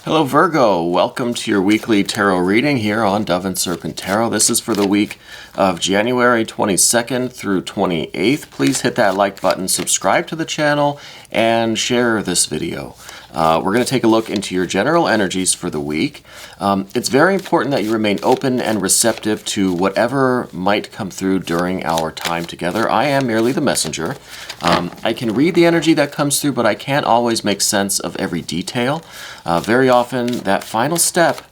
Hello Virgo, welcome to your weekly tarot reading here on Dove and Serpent Tarot. This is for the week of January 22nd through 28th. Please hit that like button, subscribe to the channel, and share this video. We're going to take a look into your general energies for the week. It's very important that you remain open and receptive to whatever might come through during our time together. I am merely the messenger. I can read the energy that comes through, but I can't always make sense of every detail. Very often, that final step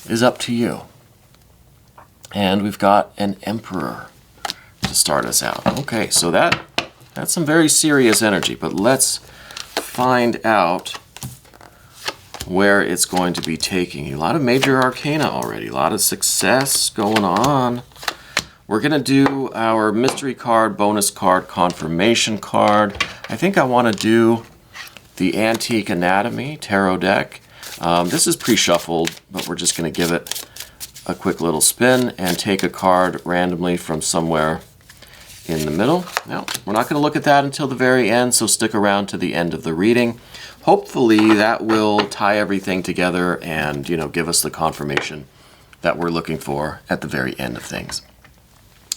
is up to you. And we've got an Emperor to start us out. Okay, so that's some very serious energy, but let's find out where it's going to be taking you. A lot of major arcana already, a lot of success going on. We're going to do our mystery card, bonus card, confirmation card. I think I want to do the Antique Anatomy Tarot deck. This is pre-shuffled, but we're just going to give it a quick little spin and take a card randomly from somewhere in the middle. Now, we're not going to look at that until the very end, so stick around to the end of the reading. Hopefully that will tie everything together and, give us the confirmation that we're looking for at the very end of things.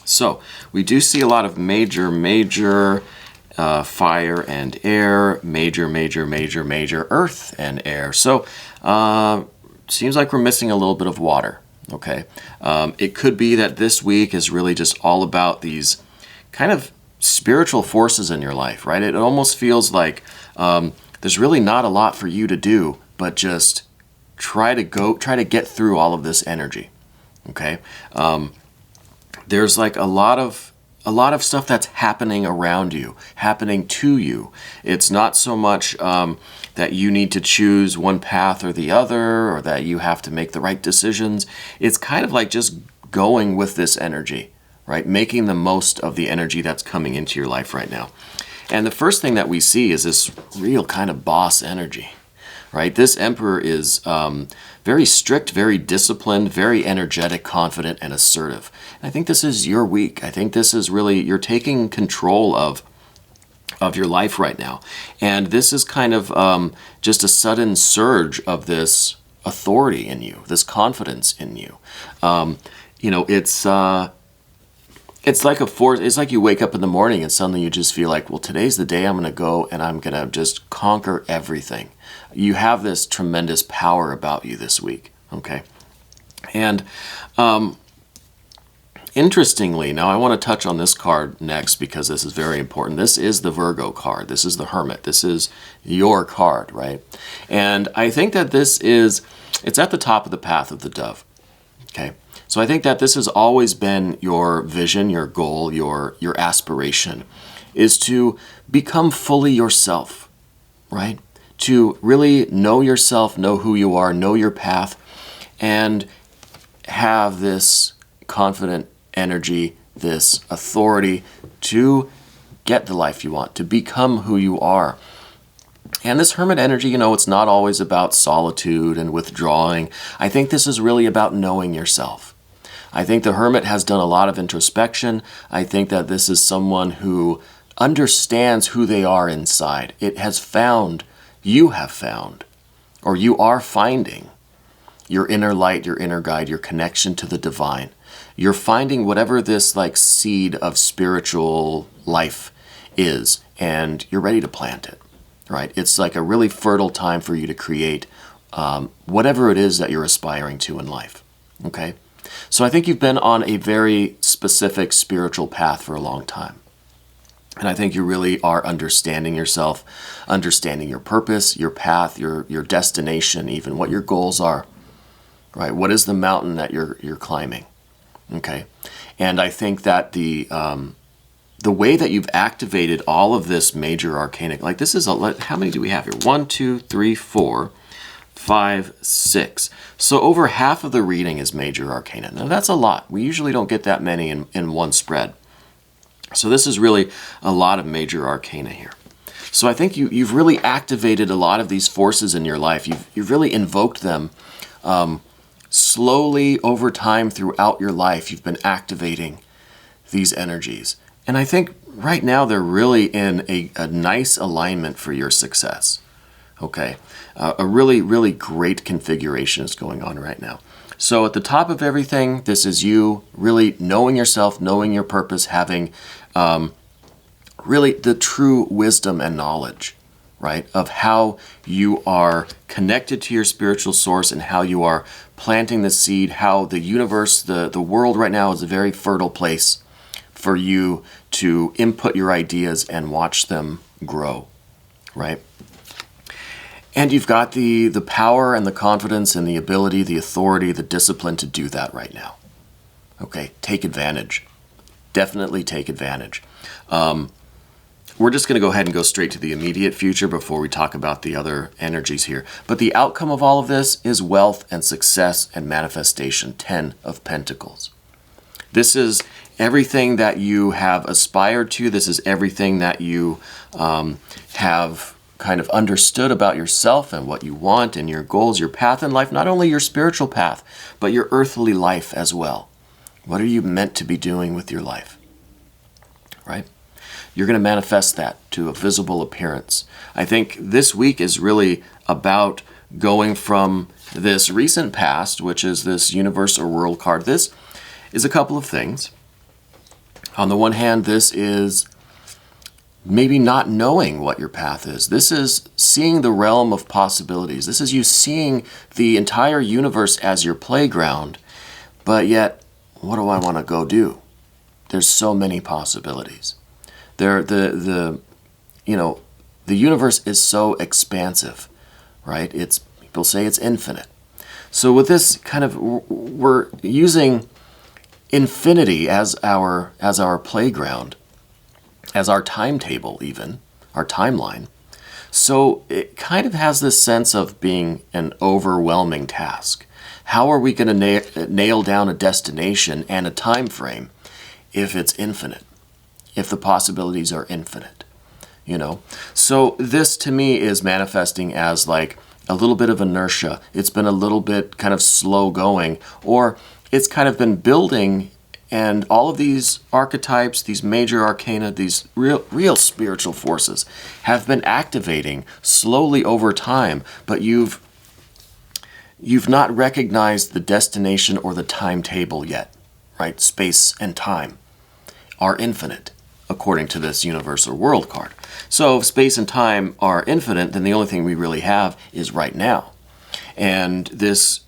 So, we do see a lot of major fire and air, major earth and air. So, seems like we're missing a little bit of water, okay? It could be that this week is really just all about these kind of spiritual forces in your life, right? It almost feels like there's really not a lot for you to do, but just try to get through all of this energy, okay? There's like a lot of stuff that's happening around you, happening to you. It's not so much that you need to choose one path or the other, or that you have to make the right decisions. It's kind of like just going with this energy, right? Making the most of the energy that's coming into your life right now. And the first thing that we see is this real kind of boss energy, right? This Emperor is very strict, very disciplined, very energetic, confident, and assertive. And I think this is your week. I think this is really, you're taking control of your life right now. And this is kind of just a sudden surge of this authority in you, this confidence in you. It's like a force. It's like you wake up in the morning and suddenly you just feel like, well, today's the day I'm going to go and I'm going to just conquer everything. You have this tremendous power about you this week, okay? And interestingly, now I want to touch on this card next because this is very important. This is the Virgo card. This is the Hermit. This is your card, right? And I think that it's at the top of the path of the Dove, okay? So I think that this has always been your vision, your goal, your aspiration, is to become fully yourself, right? To really know yourself, know who you are, know your path, and have this confident energy, this authority to get the life you want, to become who you are. And this Hermit energy, it's not always about solitude and withdrawing. I think this is really about knowing yourself. I think the Hermit has done a lot of introspection. I think that this is someone who understands who they are inside. You have found, or you are finding your inner light, your inner guide, your connection to the divine. You're finding whatever this like seed of spiritual life is, and you're ready to plant it, right? It's like a really fertile time for you to create whatever it is that you're aspiring to in life, okay? So I think you've been on a very specific spiritual path for a long time. And I think you really are understanding yourself, understanding your purpose, your path, your destination, even what your goals are, right? What is the mountain that you're climbing, okay? And I think that the way that you've activated all of this major arcanic, like this is, how many do we have here? 1, 2, 3, 4, 5, 6. So over half of the reading is major arcana. Now that's a lot. We usually don't get that many in one spread. So this is really a lot of major arcana here. So I think you've really activated a lot of these forces in your life. You've really invoked them slowly over time throughout your life. You've been activating these energies. And I think right now they're really in a nice alignment for your success. Okay, a really, really great configuration is going on right now. So at the top of everything, this is you really knowing yourself, knowing your purpose, having really the true wisdom and knowledge, right, of how you are connected to your spiritual source and how you are planting the seed, how the universe, the world right now is a very fertile place for you to input your ideas and watch them grow, right? And you've got the power and the confidence and the ability, the authority, the discipline to do that right now. Okay, take advantage. Definitely take advantage. We're just going to go ahead and go straight to the immediate future before we talk about the other energies here. But the outcome of all of this is wealth and success and manifestation, 10 of Pentacles. This is everything that you have aspired to. This is everything that you have kind of understood about yourself and what you want and your goals, your path in life, not only your spiritual path, but your earthly life as well. What are you meant to be doing with your life, right? You're going to manifest that to a visible appearance. I think this week is really about going from this recent past, which is this universe or world card. This is a couple of things. On the one hand, this is maybe not knowing what your path is. This is seeing the realm of possibilities. This is you seeing the entire universe as your playground, but yet, what do I want to go do? There's so many possibilities. The universe is so expansive, right? People say it's infinite. So with this kind of, we're using infinity as our playground, as our timetable even, our timeline. So it kind of has this sense of being an overwhelming task. How are we going to nail down a destination and a time frame if it's infinite? If the possibilities are infinite, So this to me is manifesting as like a little bit of inertia. It's been a little bit kind of slow going, or it's kind of been building, and all of these archetypes, these major arcana, these real spiritual forces have been activating slowly over time, but you've not recognized the destination or the timetable yet, right? Space and time are infinite, according to this universal world card. So if space and time are infinite, then the only thing we really have is right now. And this,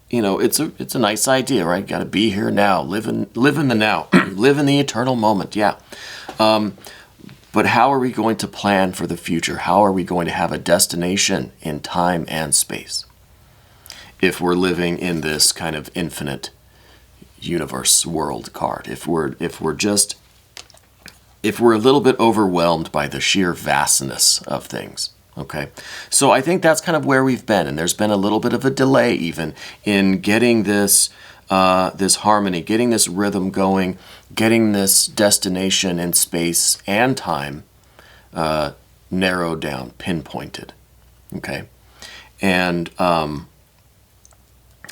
it's a nice idea, right? Got to be here now, live in the now, live in the eternal moment, yeah. But how are we going to plan for the future? How are we going to have a destination in time and space if we're living in this kind of infinite universe world card? If we're a little bit overwhelmed by the sheer vastness of things, okay? So I think that's kind of where we've been, and there's been a little bit of a delay even in getting this harmony, getting this rhythm going, getting this destination in space and time narrowed down, pinpointed, okay? And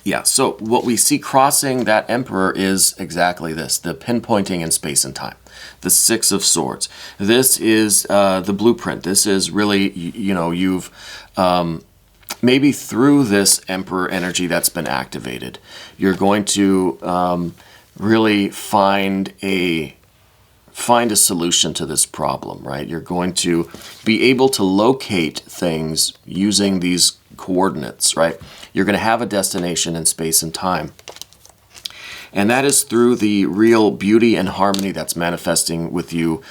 yeah, so what we see crossing that emperor is exactly this, the pinpointing in space and time. The Six of Swords. This is the blueprint. This is really, you've maybe through this emperor energy that's been activated, you're going to really find a solution to this problem, right? You're going to be able to locate things using these coordinates, right? You're going to have a destination in space and time. And that is through the real beauty and harmony that's manifesting with you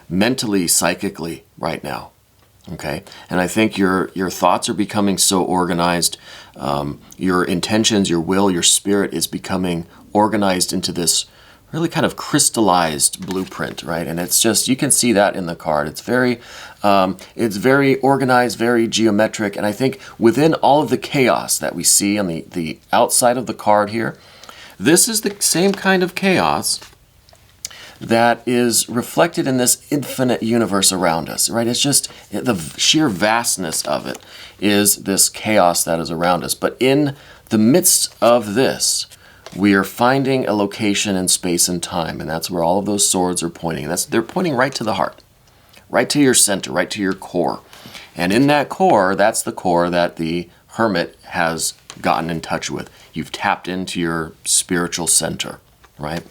mentally, psychically right now. Okay? And I think your thoughts are becoming so organized. Your intentions, your will, your spirit is becoming organized into this really kind of crystallized blueprint, right? And it's just, you can see that in the card. It's very organized, very geometric. And I think within all of the chaos that we see on the outside of the card here, this is the same kind of chaos that is reflected in this infinite universe around us, right? It's just the sheer vastness of it is this chaos that is around us. But in the midst of this, we are finding a location in space and time, and that's where all of those swords are pointing. They're pointing right to the heart, right to your center, right to your core. And in that core, that's the core that the Hermit has gotten in touch with. You've tapped into your spiritual center, right?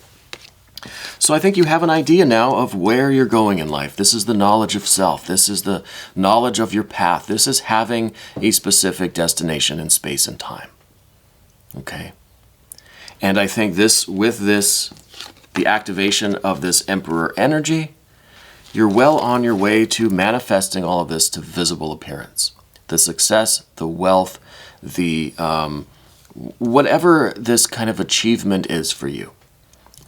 So I think you have an idea now of where you're going in life. This is the knowledge of self. This is the knowledge of your path. This is having a specific destination in space and time. Okay? And I think the activation of this Emperor energy, you're well on your way to manifesting all of this to visible appearance. The success, the wealth, the whatever this kind of achievement is for you,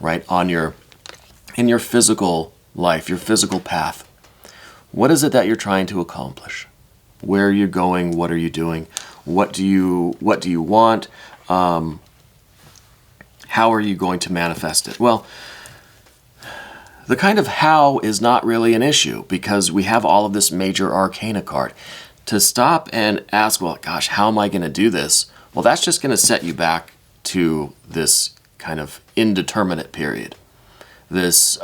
right? In your physical life, your physical path. What is it that you're trying to accomplish? Where are you going? What are you doing? What do you want? How are you going to manifest it? Well, the kind of how is not really an issue because we have all of this major arcana card. To stop and ask, well, gosh, how am I going to do this? Well, that's just going to set you back to this kind of indeterminate period. This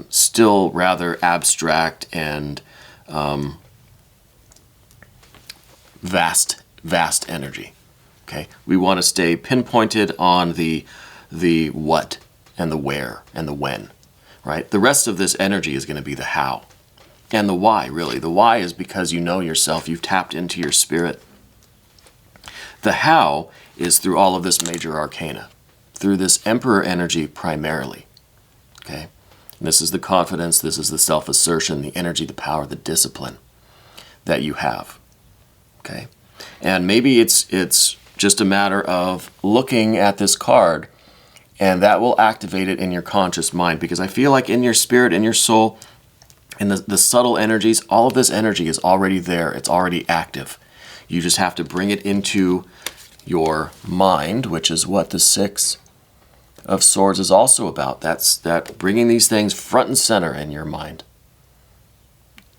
still rather abstract and vast energy. Okay, we want to stay pinpointed on the what and the where and the when, right? The rest of this energy is going to be the how and the why, really. The why is because you know yourself, you've tapped into your spirit. The how is through all of this major arcana, through this Emperor energy primarily. Okay, and this is the confidence, this is the self-assertion, the energy, the power, the discipline that you have. Okay, and maybe it's just a matter of looking at this card, and that will activate it in your conscious mind, because I feel like in your spirit, in your soul, in the subtle energies, all of this energy is already there. It's already active. You just have to bring it into your mind, which is what the Six of Swords is also about. That's bringing these things front and center in your mind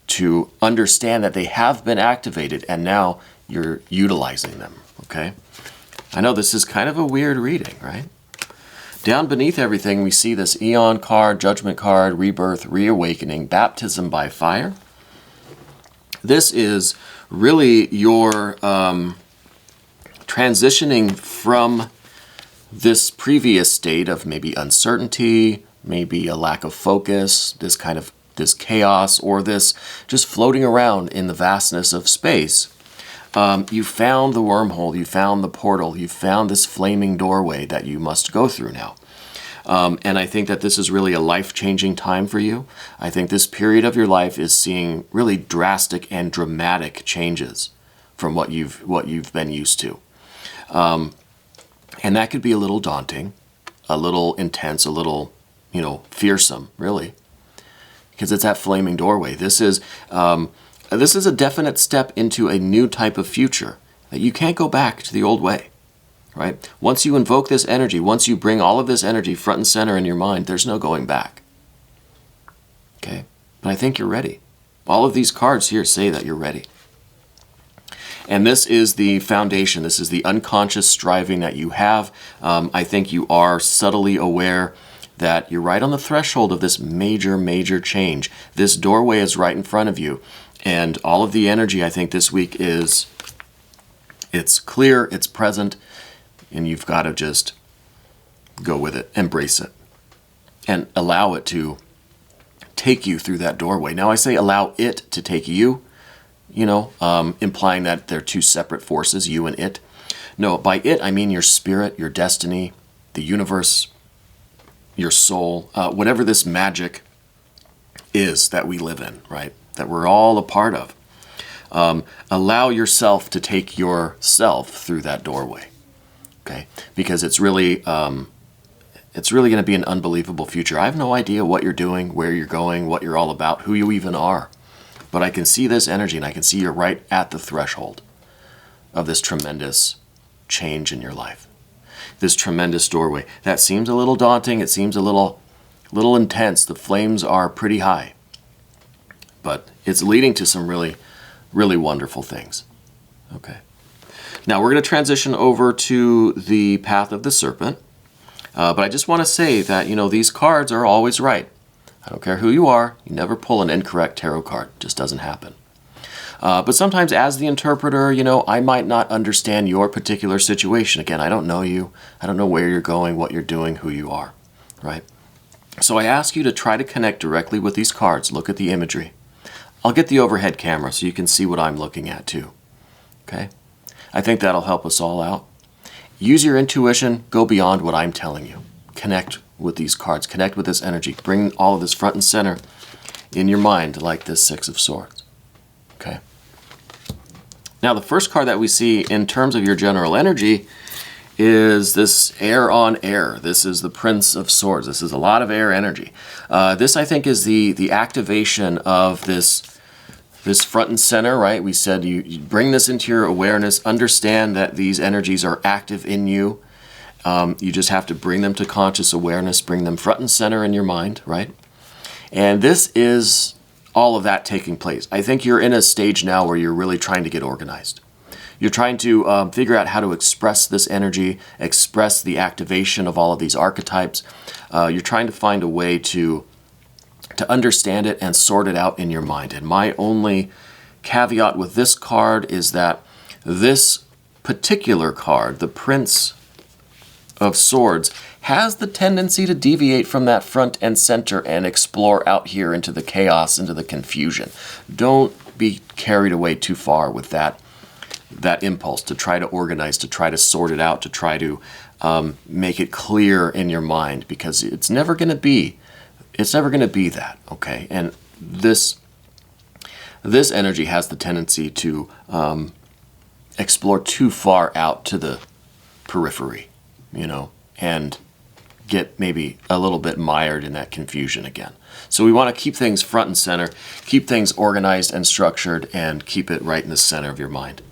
to understand that they have been activated and now you're utilizing them, okay? I know this is kind of a weird reading, right? Down beneath everything, we see this Eon card, Judgment card, Rebirth, Reawakening, Baptism by Fire. This is really your transitioning from this previous state of maybe uncertainty, maybe a lack of focus, this chaos, or this just floating around in the vastness of space. You found the wormhole, you found the portal, you found this flaming doorway that you must go through now. And I think that this is really a life-changing time for you. I think this period of your life is seeing really drastic and dramatic changes from what you've been used to. And that could be a little daunting, a little intense, a little, fearsome, really, because it's that flaming doorway. This is a definite step into a new type of future that you can't go back to the old way, right? Once you invoke this energy, once you bring all of this energy front and center in your mind, there's no going back. Okay? But I think you're ready. All of these cards here say that you're ready. And this is the foundation. This is the unconscious striving that you have. I think you are subtly aware that you're right on the threshold of this major, major change. This doorway is right in front of you. And all of the energy, I think, this week it's clear, it's present, and you've got to just go with it, embrace it, and allow it to take you through that doorway. Now, I say allow it to take you, implying that they're two separate forces, you and it. No, by it, I mean your spirit, your destiny, the universe, your soul, whatever this magic is that we live in, right? That we're all a part of. Allow yourself to take yourself through that doorway, okay? Because it's really going to be an unbelievable future. I have no idea what you're doing, where you're going, what you're all about, who you even are. But I can see this energy, and I can see you're right at the threshold of this tremendous change in your life. This tremendous doorway. That seems a little daunting. It seems a little intense. The flames are pretty high. But it's leading to some really, really wonderful things. Okay. Now we're going to transition over to the Path of the Serpent. But I just want to say that, these cards are always right. I don't care who you are. You never pull an incorrect tarot card. It just doesn't happen. But sometimes as the interpreter, you know, I might not understand your particular situation. Again, I don't know you. I don't know where you're going, what you're doing, who you are, right? So I ask you to try to connect directly with these cards. Look at the imagery. I'll get the overhead camera so you can see what I'm looking at too. Okay? I think that'll help us all out. Use your intuition. Go beyond what I'm telling you. Connect with these cards. Connect with this energy. Bring all of this front and center in your mind like this Six of Swords. Okay? Now the first card that we see in terms of your general energy is this air on air. This is the Prince of Swords. This is a lot of air energy. This, I think, is the activation of this front and center, right? We said you bring this into your awareness, understand that these energies are active in you. You just have to bring them to conscious awareness, bring them front and center in your mind, right? And this is all of that taking place. I think you're in a stage now where you're really trying to get organized. You're trying to figure out how to express this energy, express the activation of all of these archetypes. You're trying to find a way to understand it and sort it out in your mind. And my only caveat with this card is that this particular card, the Prince of Swords, has the tendency to deviate from that front and center and explore out here into the chaos, into the confusion. Don't be carried away too far with that impulse to try to organize, to try to sort it out, to try to make it clear in your mind, because it's never going to be that, okay? And this energy has the tendency to explore too far out to the periphery, you know, and get maybe a little bit mired in that confusion again. So we want to keep things front and center, keep things organized and structured, and keep it right in the center of your mind.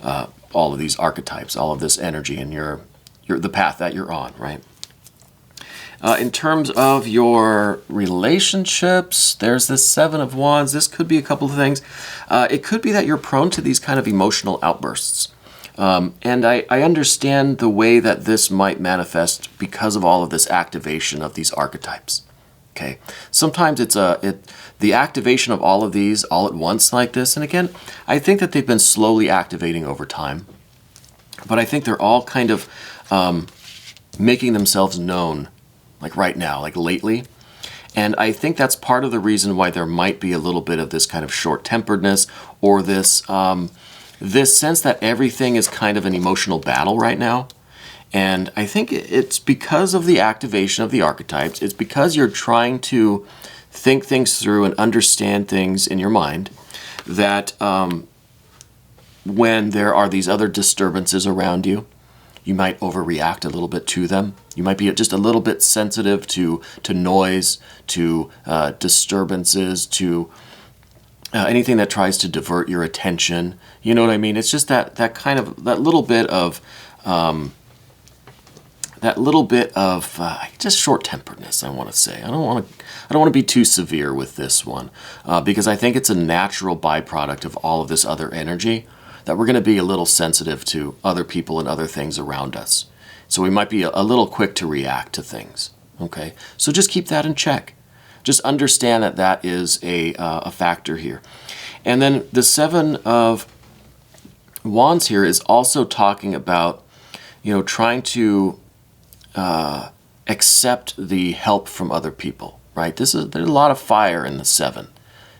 All of these archetypes, all of this energy, and the path that you're on, right? In terms of your relationships, there's this Seven of Wands. This could be a couple of things. It could be that you're prone to these kind of emotional outbursts. And I understand the way that this might manifest because of all of this activation of these archetypes. Okay, sometimes it's the activation of all of these all at once like this. And again, I think that they've been slowly activating over time. But I think they're all kind of making themselves known, like right now, like lately. And I think that's part of the reason why there might be a little bit of this kind of short-temperedness, or this sense that everything is kind of an emotional battle right now. And I think it's because of the activation of the archetypes. It's because you're trying to think things through and understand things in your mind that when there are these other disturbances around you, you might overreact a little bit to them. You might be just a little bit sensitive to noise, to disturbances, to anything that tries to divert your attention. You know what I mean? It's just that little bit of just short-temperedness, I want to say. I don't want to be too severe with this one, because I think it's a natural byproduct of all of this other energy that we're going to be a little sensitive to other people and other things around us. So we might be a little quick to react to things. Okay, so just keep that in check. Just understand that that is a factor here. And then the Seven of Wands here is also talking about, you know, trying to accept the help from other people, right? There's a lot of fire in the Seven.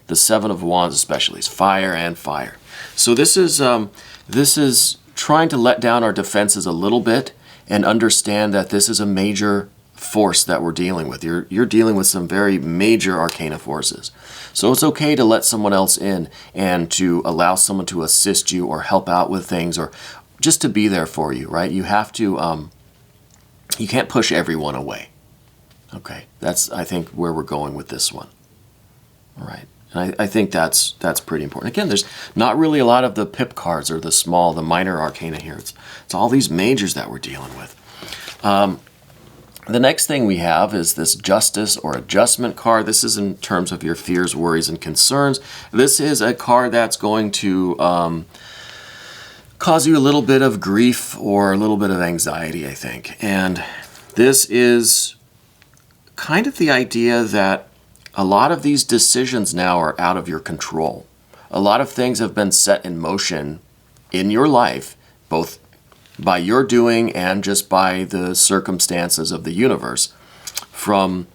The Seven of Wands especially is fire and fire. So this is trying to let down our defenses a little bit and understand that this is a major force that we're dealing with. You're dealing with some very major arcana forces. So it's okay to let someone else in and to allow someone to assist you or help out with things, or just to be there for you, right? You have to, you can't push everyone away. Okay, that's, I think, where we're going with this one. All right. And I think that's pretty important. Again, there's not really a lot of the pip cards or the minor arcana here. It's all these majors that we're dealing with. The next thing we have is this Justice or Adjustment card. This is in terms of your fears, worries, and concerns. This is a card that's going to cause you a little bit of grief or a little bit of anxiety, I think. And this is kind of the idea that a lot of these decisions now are out of your control. A lot of things have been set in motion in your life, both by your doing and just by the circumstances of the universe. From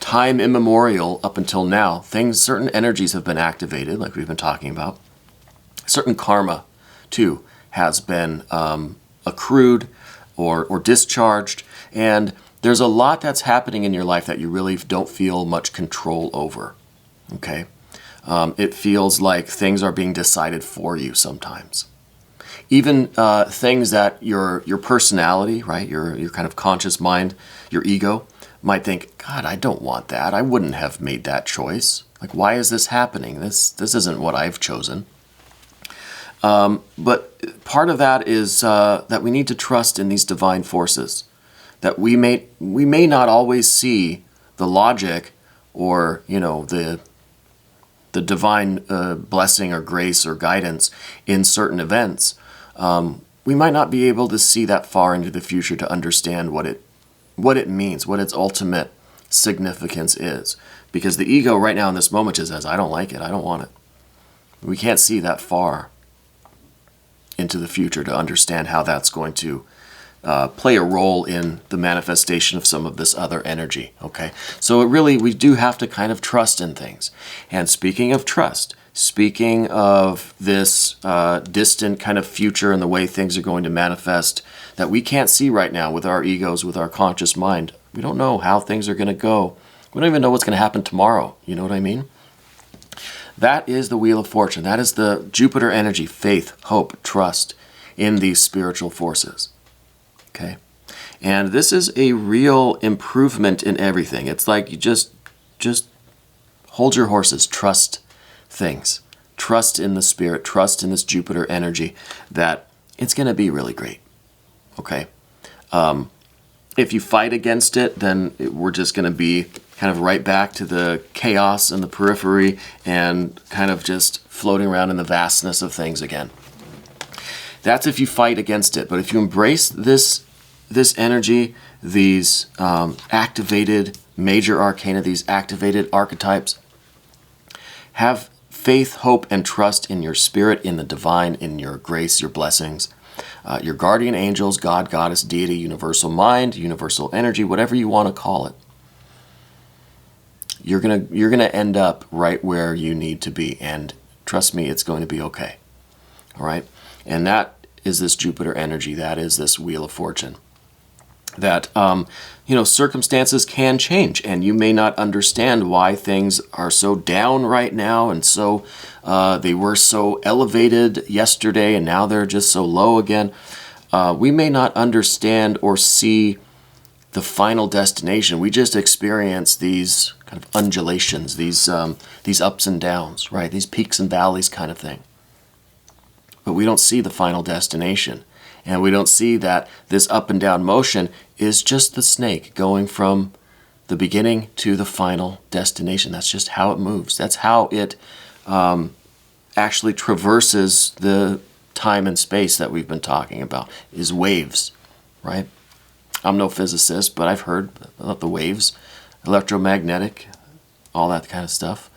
time immemorial up until now, certain energies have been activated, like we've been talking about. Certain karma, too, has been accrued or discharged. And there's a lot that's happening in your life that you really don't feel much control over. Okay? It feels like things are being decided for you sometimes. Even things that your personality, right, your kind of conscious mind, your ego, might think, God, I don't want that. I wouldn't have made that choice. Like, why is this happening? This isn't what I've chosen. But part of that is that we need to trust in these divine forces. That we may not always see the logic or, the divine blessing or grace or guidance in certain events. We might not be able to see that far into the future to understand what it means, what its ultimate significance is. Because the ego right now in this moment just says, I don't like it, I don't want it. We can't see that far into the future to understand how that's going to play a role in the manifestation of some of this other energy, okay? So we do have to kind of trust in things. And speaking of trust, speaking of this distant kind of future and the way things are going to manifest that we can't see right now with our egos, with our conscious mind. We don't know how things are going to go. We don't even know what's going to happen tomorrow. You know what I mean? That is the Wheel of Fortune. That is the Jupiter energy, faith, hope, trust in these spiritual forces. Okay? And this is a real improvement in everything. It's like you just hold your horses, trust things. Trust in the spirit, trust in this Jupiter energy that it's going to be really great. Okay? If you fight against it, then we're just going to be kind of right back to the chaos and the periphery and kind of just floating around in the vastness of things again. That's if you fight against it. But if you embrace this energy, these activated major arcana, these activated archetypes, have faith, hope, and trust in your spirit, in the divine, in your grace, your blessings, your guardian angels, God, goddess, deity, universal mind, universal energy, whatever you want to call it. You're gonna end up right where you need to be, and trust me, it's going to be okay. All right, and that is this Jupiter energy. That is this Wheel of Fortune. That circumstances can change, and you may not understand why things are so down right now, and so they were so elevated yesterday, and now they're just so low again. We may not understand or see the final destination. We just experience these kind of undulations, these ups and downs, right? These peaks and valleys kind of thing. But we don't see the final destination. And we don't see that this up and down motion is just the snake going from the beginning to the final destination. That's just how it moves. That's how it actually traverses the time and space that we've been talking about, is waves, right? I'm no physicist, but I've heard about the waves, electromagnetic, all that kind of stuff.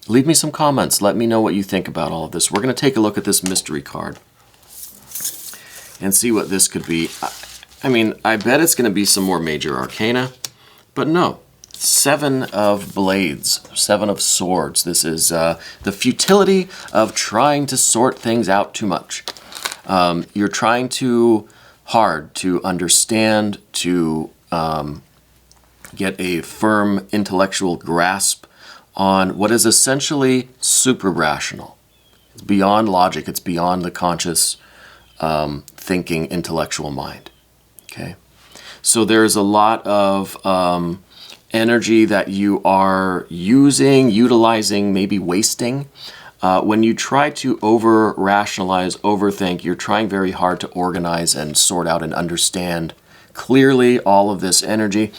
Leave me some comments. Let me know what you think about all of this. We're going to take a look at this mystery card and see what this could be. I mean, I bet it's going to be some more major arcana, but no. 7 of blades, 7 of swords. This is the futility of trying to sort things out too much. You're trying too hard to understand, to get a firm intellectual grasp on what is essentially super-rational. It's beyond logic. It's beyond the conscious thinking intellectual mind. Okay, so there's a lot of energy that you are utilizing, maybe wasting. When you try to over-rationalize, overthink, you're trying very hard to organize and sort out and understand clearly all of this energy.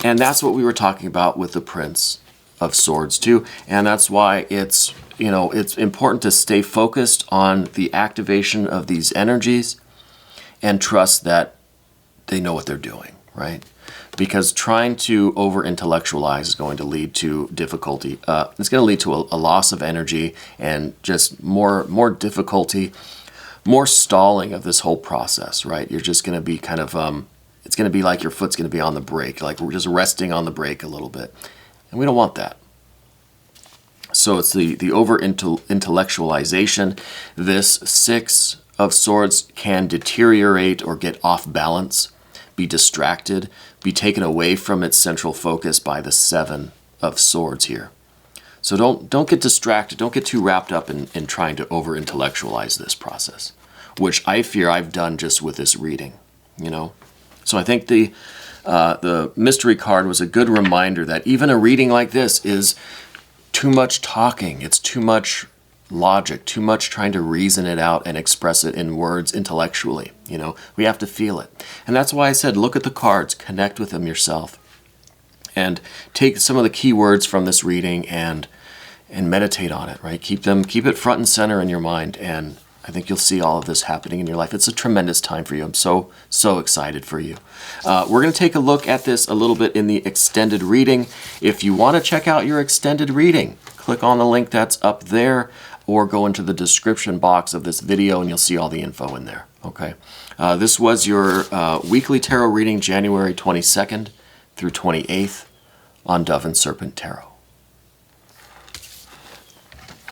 And that's what we were talking about with the Prince of Swords too. And that's why it's important to stay focused on the activation of these energies and trust that they know what they're doing, right? because trying to over-intellectualize is going to lead to difficulty. It's going to lead to a loss of energy and just more difficulty, more stalling of this whole process, right? You're just going to be kind of, it's going to be like your foot's going to be on the brake, like we're just resting on the brake a little bit. And we don't want that. So it's the over-intellectualization. This Six of Swords can deteriorate or get off balance, be distracted, be taken away from its central focus by the Seven of Swords here. So don't get distracted. Don't get too wrapped up in trying to over-intellectualize this process, which I fear I've done just with this reading, you know. So I think the mystery card was a good reminder that even a reading like this is too much talking. It's too much logic, too much trying to reason it out and express it in words intellectually. You know, we have to feel it. And that's why I said, look at the cards, connect with them yourself, and take some of the key words from this reading and meditate on it, right? Keep it front and center in your mind, and I think you'll see all of this happening in your life. It's a tremendous time for you. I'm so excited for you. We're going to take a look at this a little bit in the extended reading. If you want to check out your extended reading, click on the link that's up there, or go into the description box of this video and you'll see all the info in there, okay? This was your weekly tarot reading, January 22nd through 28th on Dove and Serpent Tarot.